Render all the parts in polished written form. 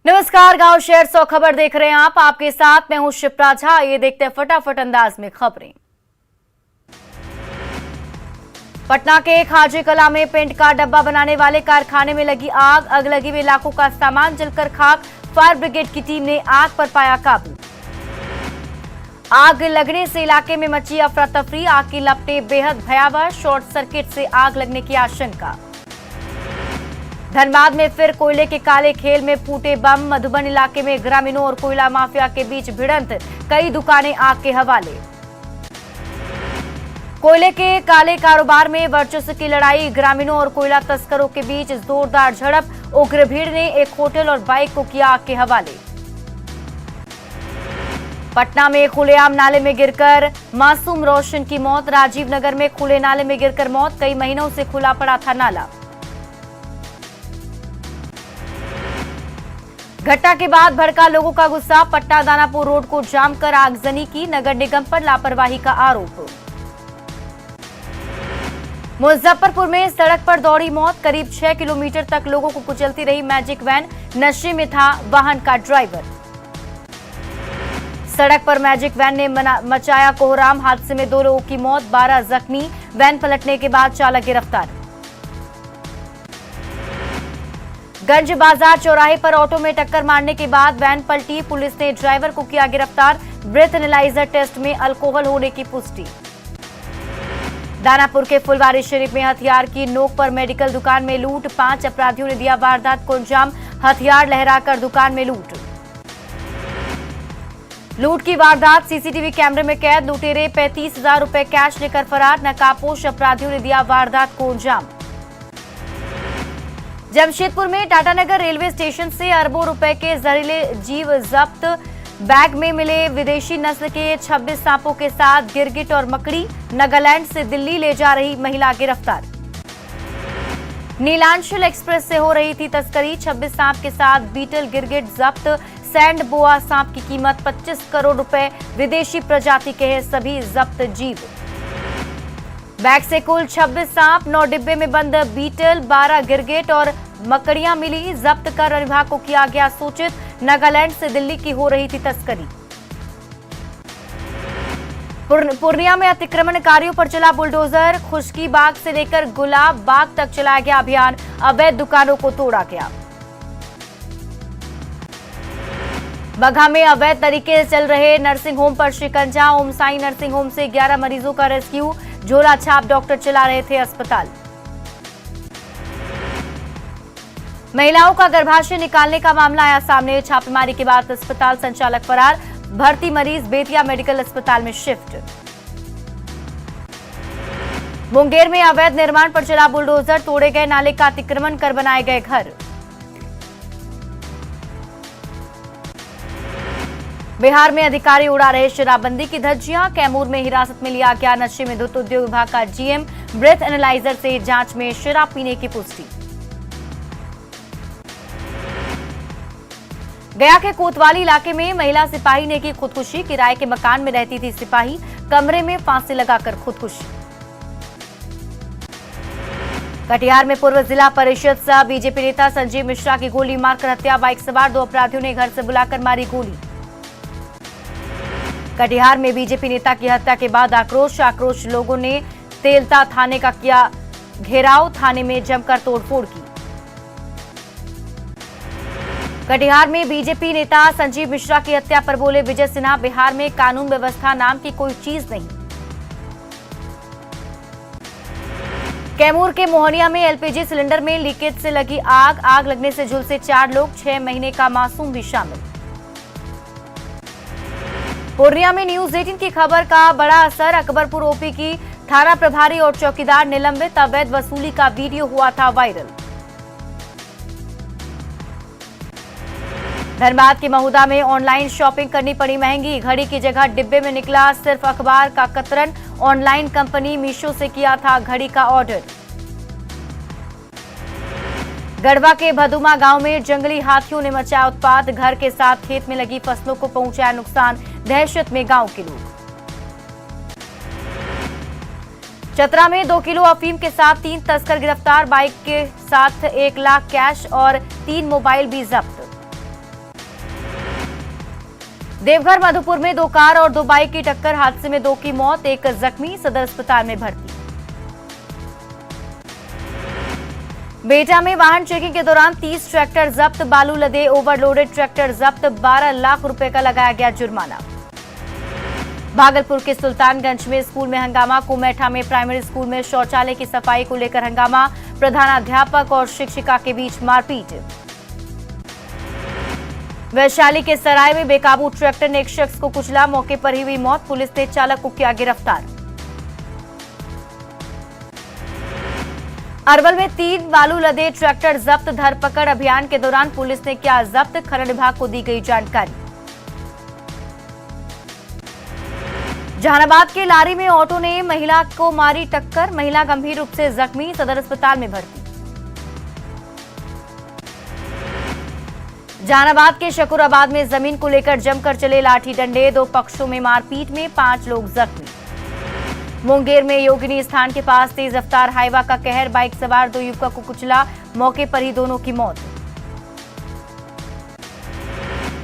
नमस्कार, गांव शहर 100 खबर देख रहे हैं आप। आपके साथ मैं हूं शिप्रा झा। ये देखते हैं फटाफट अंदाज में खबरें। पटना के खाजी कला में पेंट का डब्बा बनाने वाले कारखाने में लगी आग। अगलगी में लाखों का सामान जलकर खाक। फायर ब्रिगेड की टीम ने आग पर पाया काबू। आग लगने से इलाके में मची अफरा तफरी। आग की लपटें बेहद भयावह। शॉर्ट सर्किट से आग लगने की आशंका। धनबाद में फिर कोयले के काले खेल में फूटे बम। मधुबन इलाके में ग्रामीणों और कोयला माफिया के बीच भिड़ंत। कई दुकानें आग के हवाले। कोयले के काले कारोबार में वर्चस्व की लड़ाई। ग्रामीणों और कोयला तस्करों के बीच जोरदार झड़प। उग्र भीड़ ने एक होटल और बाइक को किया आग के हवाले। पटना में खुलेआम नाले में गिरकर मासूम रोशन की मौत। राजीव नगर में खुले नाले में गिरकर मौत। कई महीनों से खुला पड़ा था नाला। घटना के बाद भड़का लोगों का गुस्सा। पटना दानापुर रोड को जाम कर आगजनी की। नगर निगम पर लापरवाही का आरोप। मुजफ्फरपुर में सड़क पर दौड़ी मौत। करीब 6 किलोमीटर तक लोगों को कुचलती रही मैजिक वैन। नशे में था वाहन का ड्राइवर। सड़क पर मैजिक वैन ने मचाया कोहराम। हादसे में 2 लोगों की मौत, 12 जख्मी। वैन पलटने के बाद चालक गिरफ्तार। गंज बाजार चौराहे पर ऑटो में टक्कर मारने के बाद वैन पलटी। पुलिस ने ड्राइवर को किया गिरफ्तार। ब्रेथ एनालाइजर टेस्ट में अल्कोहल होने की पुष्टि। दानापुर के फुलवारी शरीफ में हथियार की नोक पर मेडिकल दुकान में लूट। 5 अपराधियों ने दिया वारदात को अंजाम। हथियार लहराकर दुकान में लूट की वारदात सीसीटीवी कैमरे में कैद। लुटेरे 35,000 रुपए कैश लेकर फरार। नकाबपोश अपराधियों ने दिया वारदात को अंजाम। जमशेदपुर में टाटानगर रेलवे स्टेशन से अरबों रुपए के जहरीले जीव जब्त। बैग में मिले विदेशी नस्ल के 26 सांपों के साथ गिरगिट और मकड़ी। नागालैंड से दिल्ली ले जा रही महिला गिरफ्तार। नीलांचल एक्सप्रेस से हो रही थी तस्करी। 26 सांप के साथ बीटल गिरगिट जब्त। सैंड बोआ सांप की कीमत 25 करोड़ रुपए। विदेशी प्रजाति के हैं सभी जब्त जीव। बैग से कुल 26 सांप, 9 डिब्बे में बंद बीटल, 12 गिरगिट और मकड़ियां मिली। जब्त कर वन विभाग को किया गया सूचित। नागालैंड से दिल्ली की हो रही थी तस्करी। पूर्णिया में अतिक्रमणकारियों पर चला बुलडोजर। खुशकी बाग से लेकर गुलाब बाग तक चलाया गया अभियान। अवैध दुकानों को तोड़ा गया। बगहा में अवैध तरीके से चल रहे नर्सिंग होम पर शिकंजा। ओम साई नर्सिंग होम से 11 मरीजों का रेस्क्यू। झोला छाप डॉक्टर चला रहे थे अस्पताल। महिलाओं का गर्भाशय निकालने का मामला आया सामने। छापेमारी के बाद अस्पताल संचालक फरार। भर्ती मरीज बेतिया मेडिकल अस्पताल में शिफ्ट। मुंगेर में अवैध निर्माण पर चला बुलडोजर। तोड़े गए नाले का अतिक्रमण कर बनाए गए घर। बिहार में अधिकारी उड़ा रहे शराबबंदी की धज्जियां। कैमूर में हिरासत में लिया गया नशे में धुत उद्योग विभाग का जीएम। ब्रेथ एनालाइजर से जांच में शराब पीने की पुष्टि। गया के कोतवाली इलाके में महिला सिपाही ने की खुदकुशी। किराए के मकान में रहती थी सिपाही। कमरे में फांसी लगाकर खुदकुशी। कटिहार में पूर्व जिला परिषद सह बीजेपी नेता संजीव मिश्रा की गोली मारकर हत्या। बाइक सवार 2 अपराधियों ने घर से बुलाकर मारी गोली। कटिहार में बीजेपी नेता की हत्या के बाद आक्रोश लोगों ने तेलता थाने का किया घेराव। थाने में जमकर तोड़फोड़ की। कटिहार में बीजेपी नेता संजीव मिश्रा की हत्या पर बोले विजय सिन्हा, बिहार में कानून व्यवस्था नाम की कोई चीज नहीं। कैमूर के मोहनिया में एलपीजी सिलेंडर में लीकेज से लगी आग। आग लगने से झुलसे 4 लोग, 6 महीने का मासूम भी शामिल। पूर्णिया में न्यूज 18 की खबर का बड़ा असर। अकबरपुर ओपी की थाना प्रभारी और चौकीदार निलंबित। अवैध वसूली का वीडियो हुआ था वायरल। धनबाद की महुदा में ऑनलाइन शॉपिंग करनी पड़ी महंगी। घड़ी की जगह डिब्बे में निकला सिर्फ अखबार का कतरन। ऑनलाइन कंपनी मीशो से किया था घड़ी का ऑर्डर। गढ़वा के भदुमा गांव में जंगली हाथियों ने मचाया उत्पात। घर के साथ खेत में लगी फसलों को पहुंचाया नुकसान। दहशत में गांव के लोग। चतरा में 2 किलो अफीम के साथ 3 तस्कर गिरफ्तार। बाइक के साथ 1 लाख कैश और 3 मोबाइल भी जब्त। देवघर मधुपुर में 2 कार और 2 बाइक की टक्कर, हादसे में 2 की मौत, 1 जख्मी, सदर अस्पताल में भर्ती। बेटा में वाहन चेकिंग के दौरान 30 ट्रैक्टर जब्त, बालू लदे ओवरलोडेड ट्रैक्टर जब्त, 12 लाख रुपए का लगाया गया जुर्माना। भागलपुर के सुल्तानगंज में स्कूल में हंगामा, कुमेठा में प्राइमरी स्कूल में शौचालय की सफाई को लेकर हंगामा, प्रधानाध्यापक और शिक्षिका के बीच मारपीट। वैशाली के सराय में बेकाबू ट्रैक्टर ने एक शख्स को कुचला, मौके पर ही हुई मौत, पुलिस ने चालक को किया गिरफ्तार। अरवल में 3 बालू लदे ट्रैक्टर जब्त, धरपकड़ अभियान के दौरान पुलिस ने किया जब्त, खनन विभाग को दी गई जानकारी। जहानाबाद के लारी में ऑटो ने महिला को मारी टक्कर, महिला गंभीर रूप से जख्मी, सदर अस्पताल में भर्ती। जहानाबाद के शकूराबाद में जमीन को लेकर जमकर चले लाठी डंडे, 2 पक्षों में मारपीट में 5 लोग जख्मी। मुंगेर में योगिनी स्थान के पास तेज रफ्तार हाईवा का कहर, बाइक सवार 2 युवकों को कुचला, मौके पर ही दोनों की मौत।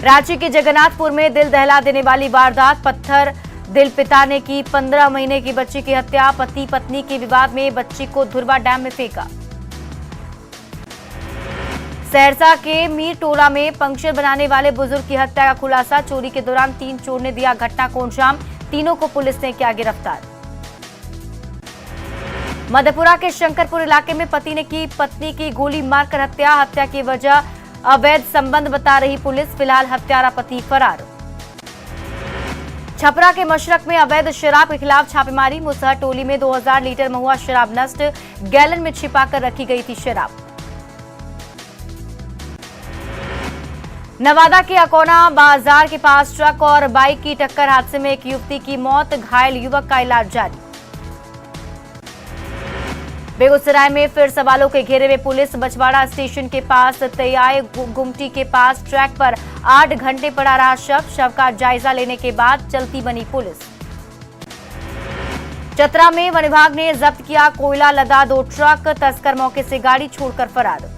रांची के जगन्नाथपुर में दिल दहला देने वाली वारदात, पत्थर दिल पिता ने की 15 महीने की बच्ची की हत्या, पति पत्नी के विवाद में बच्ची को धुरवा डैम में फेंका। सहरसा के मीर टोला में पंक्चर बनाने वाले बुजुर्ग की हत्या का खुलासा, चोरी के दौरान 3 चोर ने दिया घटना को अंजाम, तीनों को पुलिस ने किया गिरफ्तार। मधेपुरा के शंकरपुर इलाके में पति ने की पत्नी की गोली मारकर हत्या, हत्या की वजह अवैध संबंध बता रही पुलिस, फिलहाल हत्यारा पति फरार। छपरा के मशरक में अवैध शराब के खिलाफ छापेमारी, मुसहर टोली में 2000 लीटर महुआ शराब नष्ट, गैलन में छिपाकर रखी गई थी शराब। नवादा के अकोना बाजार के पास ट्रक और बाइक की टक्कर, हादसे में एक युवती की मौत, घायल युवक का इलाज जारी। बेगूसराय में फिर सवालों के घेरे में पुलिस, बछवाड़ा स्टेशन के पास तैयाय गुमटी के पास ट्रैक पर 8 घंटे पड़ा रहा शव का जायजा लेने के बाद चलती बनी पुलिस। चतरा में वन विभाग ने जब्त किया कोयला लदा 2 ट्रक, तस्कर मौके से गाड़ी छोड़कर फरार।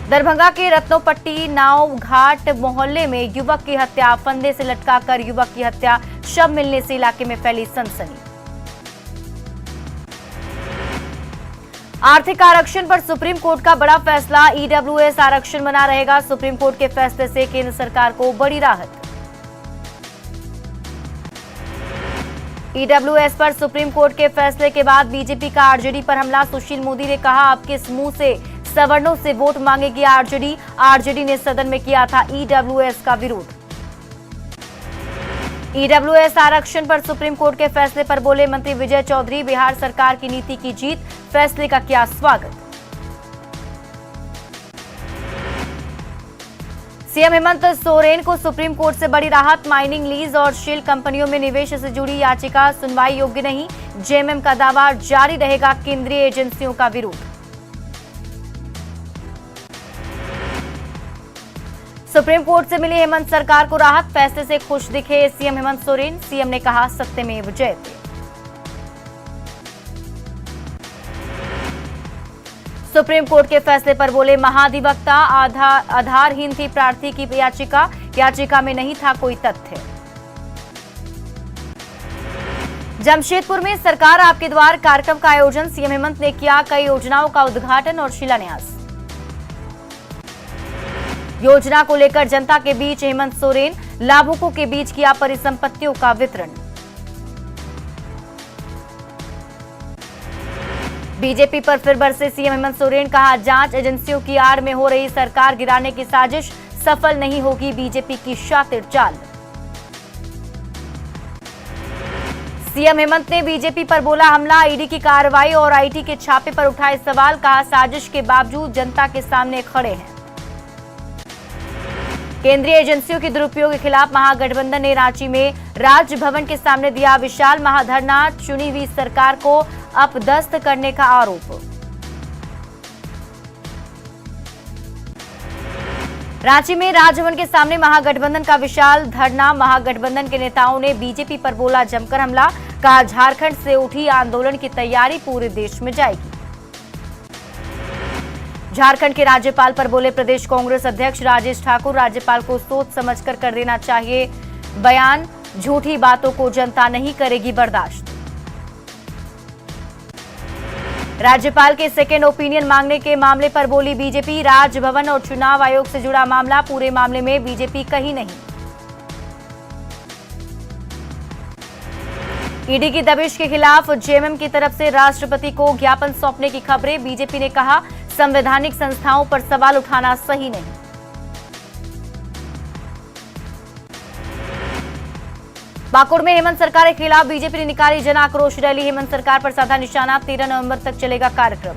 दरभंगा के रत्नोपट्टी नाव घाट मोहल्ले में युवक की हत्या, फंदे से लटकाकर युवक की हत्या, शव मिलने से इलाके में फैली सनसनी। आर्थिक आरक्षण पर सुप्रीम कोर्ट का बड़ा फैसला, ईडब्ल्यूएस आरक्षण बना रहेगा, सुप्रीम कोर्ट के फैसले से केंद्र सरकार को बड़ी राहत। ईडब्ल्यूएस पर सुप्रीम कोर्ट के फैसले के बाद बीजेपी का आरजेडी पर हमला, सुशील मोदी ने कहा अब किस मुंह से सवर्णों से वोट मांगेगी आरजेडी, आरजेडी ने सदन में किया था ईडब्ल्यूएस का विरोध। ईडब्ल्यूएस आरक्षण पर सुप्रीम कोर्ट के फैसले पर बोले मंत्री विजय चौधरी, बिहार सरकार की नीति की जीत, फैसले का किया स्वागत। सीएम हेमंत सोरेन को सुप्रीम कोर्ट से बड़ी राहत, माइनिंग लीज और शेल कंपनियों में निवेश से जुड़ी याचिका सुनवाई योग्य नहीं, जेएमएम का दावा, जारी रहेगा केंद्रीय एजेंसियों का विरोध। सुप्रीम कोर्ट से मिली हेमंत सरकार को राहत, फैसले से खुश दिखे सीएम हेमंत सोरेन, सीएम ने कहा सत्यमेव जयते। सुप्रीम कोर्ट के फैसले पर बोले महाधिवक्ता, आधारहीन थी प्रार्थी की याचिका में नहीं था कोई तथ्य। जमशेदपुर में सरकार आपके द्वार कार्यक्रम का आयोजन, सीएम हेमंत ने किया कई योजनाओं का उद्घाटन और शिलान्यास। योजना को लेकर जनता के बीच हेमंत सोरेन, लाभुकों के बीच किया परिसंपत्तियों का वितरण। बीजेपी पर फिर बरसे सीएम हेमंत सोरेन, कहा जांच एजेंसियों की आड़ में हो रही सरकार गिराने की साजिश सफल नहीं होगी बीजेपी की शातिर चाल। सीएम हेमंत ने बीजेपी पर बोला हमला, ईडी की कार्रवाई और आईटी के छापे पर उठाए सवाल, कहा साजिश के बावजूद जनता के सामने खड़े हैं। केंद्रीय एजेंसियों के दुरुपयोग के खिलाफ महागठबंधन ने रांची में राजभवन के सामने दिया विशाल महाधरना, चुनी हुई सरकार को अपदस्थ करने का आरोप। रांची में राजभवन के सामने महागठबंधन का विशाल धरना, महागठबंधन के नेताओं ने बीजेपी पर बोला जमकर हमला, कहा झारखंड से उठी आंदोलन की तैयारी पूरे देश में जाएगी। झारखंड के राज्यपाल पर बोले प्रदेश कांग्रेस अध्यक्ष राजेश ठाकुर, राज्यपाल को सोच समझकर कर देना चाहिए बयान, झूठी बातों को जनता नहीं करेगी बर्दाश्त। राज्यपाल के सेकेंड ओपिनियन मांगने के मामले पर बोली बीजेपी, राजभवन और चुनाव आयोग से जुड़ा मामला, पूरे मामले में बीजेपी कहीं नहीं। ईडी की दबिश के खिलाफ जेएमएम की तरफ से राष्ट्रपति को ज्ञापन सौंपने की खबरें, बीजेपी ने कहा संवैधानिक संस्थाओं पर सवाल उठाना सही नहीं। पाकुड़ में हेमंत सरकार के खिलाफ बीजेपी ने निकाली जन आक्रोश रैली, हेमंत सरकार पर साधा निशाना, 13 नवंबर तक चलेगा कार्यक्रम।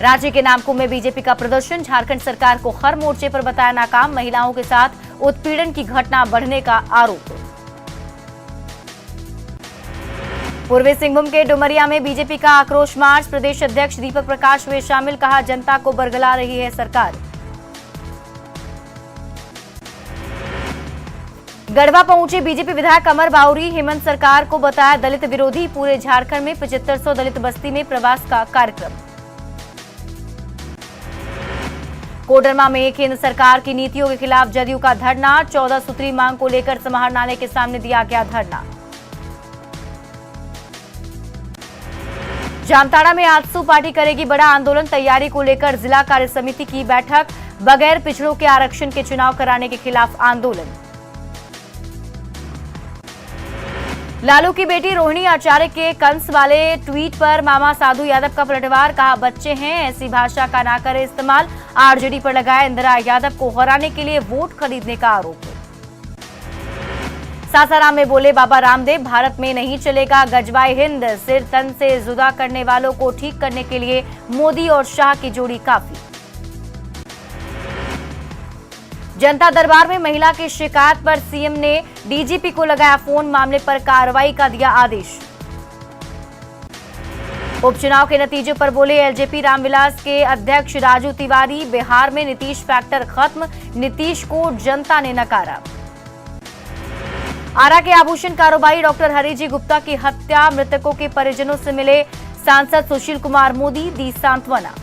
रांची के नामकुम में बीजेपी का प्रदर्शन, झारखंड सरकार को हर मोर्चे पर बताया नाकाम, महिलाओं के साथ उत्पीड़न की घटना बढ़ने का आरोप। पूर्वी सिंहभूम के डुमरिया में बीजेपी का आक्रोश मार्च, प्रदेश अध्यक्ष दीपक प्रकाश हुए शामिल, कहा जनता को बरगला रही है सरकार। गढ़वा पहुंचे बीजेपी विधायक अमर बाउरी, हेमंत सरकार को बताया दलित विरोधी, पूरे झारखंड में 7500 दलित बस्ती में प्रवास का कार्यक्रम। कोडरमा में केंद्र सरकार की नीतियों के खिलाफ जदयू का धरना, 14 सूत्री मांग को लेकर समाहरणालय के सामने दिया गया धरना। जामताड़ा में आजसू पार्टी करेगी बड़ा आंदोलन, तैयारी को लेकर जिला कार्य समिति की बैठक, बगैर पिछड़ों के आरक्षण के चुनाव कराने के खिलाफ आंदोलन। लालू की बेटी रोहिणी आचार्य के कंस वाले ट्वीट पर मामा साधु यादव का पलटवार, कहा बच्चे हैं ऐसी भाषा का ना करे इस्तेमाल, आरजेडी पर लगाया इंदिरा यादव को हराने के लिए वोट खरीदने का आरोप। सासाराम में बोले बाबा रामदेव, भारत में नहीं चलेगा गजबाए हिंद, सिर तन से जुदा करने वालों को ठीक करने के लिए मोदी और शाह की जोड़ी काफी। जनता दरबार में महिला की शिकायत पर सीएम ने डीजीपी को लगाया फोन, मामले पर कार्रवाई का दिया आदेश। उपचुनाव के नतीजों पर बोले एलजेपी रामविलास के अध्यक्ष राजू तिवारी, बिहार में नीतीश फैक्टर खत्म, नीतीश को जनता ने नकारा। आरा के आभूषण कारोबारी डॉक्टर हरिजी गुप्ता की हत्या, मृतकों के परिजनों से मिले सांसद सुशील कुमार मोदी, दी सांत्वना।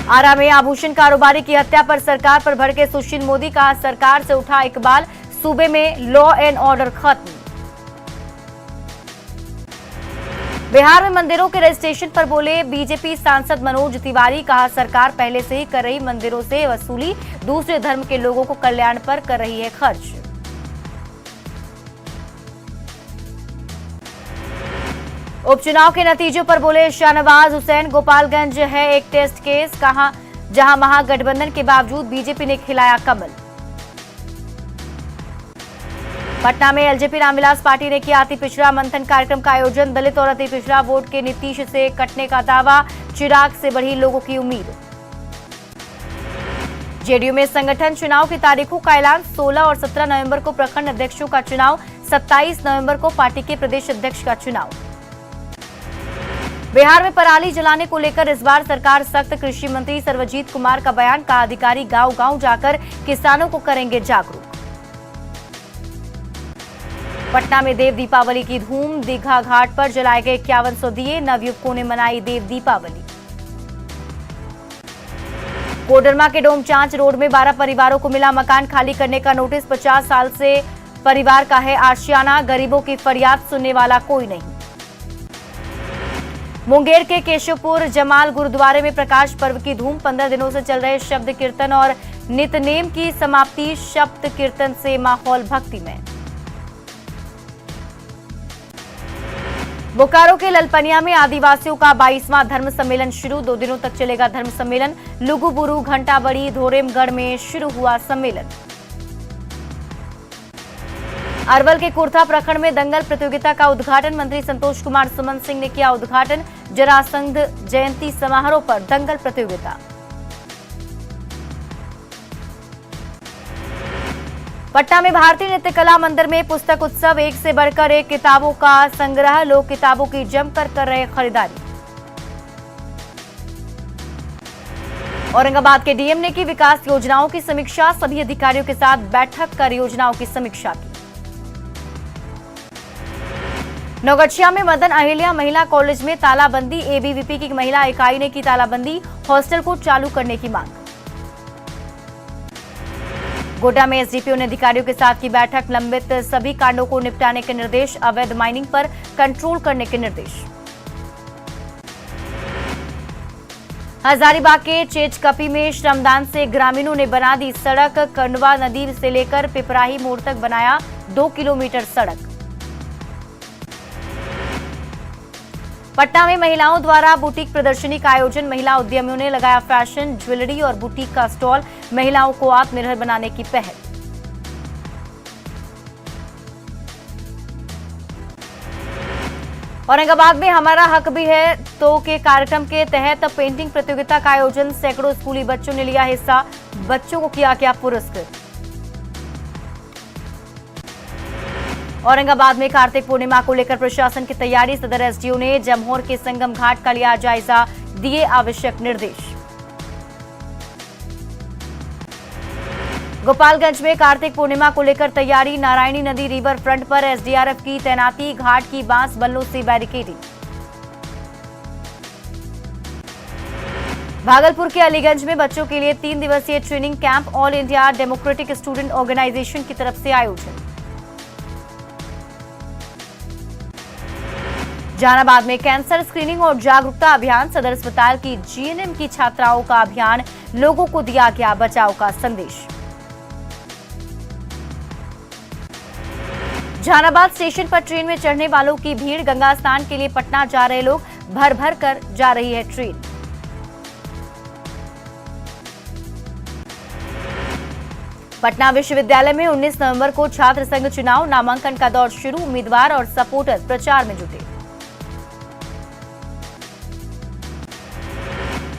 आरा में आभूषण कारोबारी की हत्या पर सरकार पर भड़के सुशील मोदी, कहा सरकार से उठा इकबाल, सूबे में लॉ एंड ऑर्डर खत्म। बिहार में मंदिरों के रजिस्ट्रेशन पर बोले बीजेपी सांसद मनोज तिवारी, कहा सरकार पहले से ही कर रही मंदिरों से वसूली, दूसरे धर्म के लोगों को कल्याण पर कर रही है खर्च। उपचुनाव के नतीजों पर बोले शाहनवाज हुसैन, गोपालगंज है एक टेस्ट केस, कहा जहां महागठबंधन के बावजूद बीजेपी ने खिलाया कमल। पटना में एलजेपी रामविलास पार्टी ने किया अति पिछड़ा मंथन कार्यक्रम का आयोजन, दलित और अति पिछड़ा वोट के नीतीश से कटने का दावा, चिराग से बढ़ी लोगों की उम्मीद। जेडीयू में संगठन चुनाव की तारीखों का ऐलान, 16 और 17 नवंबर को प्रखंड अध्यक्षों का चुनाव, 27 नवंबर को पार्टी के प्रदेश अध्यक्ष का चुनाव। बिहार में पराली जलाने को लेकर इस बार सरकार सख्त, कृषि मंत्री सर्वजीत कुमार का बयान, कहा अधिकारी गांव-गांव जाकर किसानों को करेंगे जागरूक। पटना में देव दीपावली की धूम, दीघा घाट पर जलाए गए 5100 दिए, नवयुवकों ने मनाई देव दीपावली। कोडरमा के डोमचांच रोड में 12 परिवारों को मिला मकान खाली करने का नोटिस, 50 साल से परिवार का है आशियाना, गरीबों की फरियाद सुनने वाला कोई नहीं। मुंगेर के केशवपुर जमाल गुरुद्वारे में प्रकाश पर्व की धूम, 15 दिनों से चल रहे शब्द कीर्तन और नितनेम की समाप्ति, शब्द कीर्तन से माहौल भक्तिमय। बोकारो के ललपनिया में आदिवासियों का 22वां धर्म सम्मेलन शुरू, 2 दिनों तक चलेगा धर्म सम्मेलन, लुगुबुरु, घंटाबड़ी, धोरेमगढ़ में शुरू हुआ सम्मेलन। अरवल के कुर्था प्रखंड में दंगल प्रतियोगिता का उद्घाटन, मंत्री संतोष कुमार सुमन सिंह ने किया उद्घाटन, जरासंध जयंती समारोह पर दंगल प्रतियोगिता। पटना में भारतीय नृत्य कला मंदिर में पुस्तक उत्सव, एक से बढ़कर एक किताबों का संग्रह, लोग किताबों की जमकर कर रहे खरीदारी। औरंगाबाद के डीएम ने की विकास योजनाओं की समीक्षा, सभी अधिकारियों के साथ बैठक कर योजनाओं की समीक्षा की। नौगछिया में मदन अहिल्या महिला कॉलेज में तालाबंदी, एबीवीपी की महिला इकाई ने की तालाबंदी, हॉस्टल को चालू करने की मांग। गोड्डा में एसडीपीओ ने अधिकारियों के साथ की बैठक, लंबित सभी कांडों को निपटाने के निर्देश, अवैध माइनिंग पर कंट्रोल करने के निर्देश। हजारीबाग के चेचकपी में श्रमदान से ग्रामीणों ने बना दी सड़क, कंडवा नदी से लेकर पिपराही मोड़ तक बनाया 2 किलोमीटर सड़क। पटना में महिलाओं द्वारा बुटीक प्रदर्शनी का आयोजन, महिला उद्यमियों ने लगाया फैशन, ज्वेलरी और बुटीक का स्टॉल, महिलाओं को आत्मनिर्भर बनाने की पहल। औरंगाबाद में हमारा हक भी है तो के कार्यक्रम के तहत पेंटिंग प्रतियोगिता का आयोजन, सैकड़ों स्कूली बच्चों ने लिया हिस्सा, बच्चों को किया गया पुरस्कृत। औरंगाबाद में कार्तिक पूर्णिमा को लेकर प्रशासन की तैयारी, सदर एसडीओ ने जमहोर के संगम घाट का लिया जायजा, दिए आवश्यक निर्देश। गोपालगंज में कार्तिक पूर्णिमा को लेकर तैयारी, नारायणी नदी रिवर फ्रंट पर एसडीआरएफ की तैनाती, घाट की बांस बल्लों से बैरिकेडिंग। भागलपुर के अलीगंज में बच्चों के लिए 3 दिवसीय training camp, all India democratic student organisation की तरफ से आयोजन। जहानाबाद में कैंसर स्क्रीनिंग और जागरूकता अभियान, सदर अस्पताल की जीएनएम की छात्राओं का अभियान, लोगों को दिया गया बचाव का संदेश। जहानाबाद स्टेशन पर ट्रेन में चढ़ने वालों की भीड़, गंगा स्नान के लिए पटना जा रहे लोग, भर भर कर जा रही है ट्रेन। पटना विश्वविद्यालय में 19 नवंबर को छात्र संघ चुनाव, नामांकन का दौर शुरू, उम्मीदवार और सपोर्टर प्रचार में जुटे।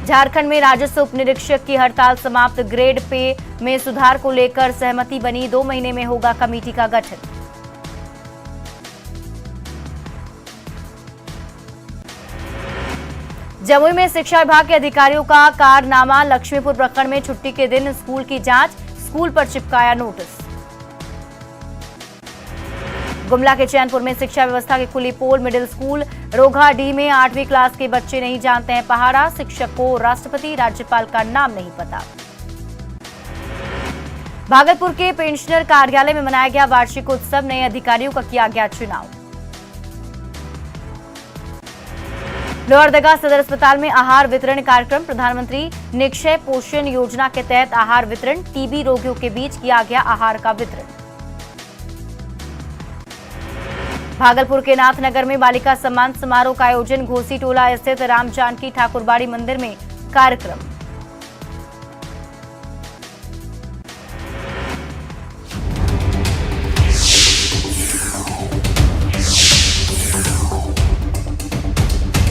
झारखंड में राजस्व उप निरीक्षक की हड़ताल समाप्त, ग्रेड पे में सुधार को लेकर सहमति बनी, 2 महीने में होगा कमेटी का गठन। जमुई में शिक्षा विभाग के अधिकारियों का कारनामा, लक्ष्मीपुर प्रकरण में छुट्टी के दिन स्कूल की जांच, स्कूल पर चिपकाया नोटिस। गुमला के चैनपुर में शिक्षा व्यवस्था की खुली पोल, मिडिल स्कूल रोघाडीह में 8वीं क्लास के बच्चे नहीं जानते हैं पहाड़ा, शिक्षक को राष्ट्रपति राज्यपाल का नाम नहीं पता। भागलपुर के पेंशनर कार्यालय में मनाया गया वार्षिक उत्सव, नए अधिकारियों का किया गया चुनाव। लोहरदगा सदर अस्पताल में आहार वितरण कार्यक्रम, प्रधानमंत्री निक्षय पोषण योजना के तहत आहार वितरण, टीबी रोगियों के बीच किया गया आहार का वितरण। भागलपुर के नाथनगर में बालिका सम्मान समारोह का आयोजन, घोसी टोला स्थित राम जानकी ठाकुरबाड़ी मंदिर में कार्यक्रम।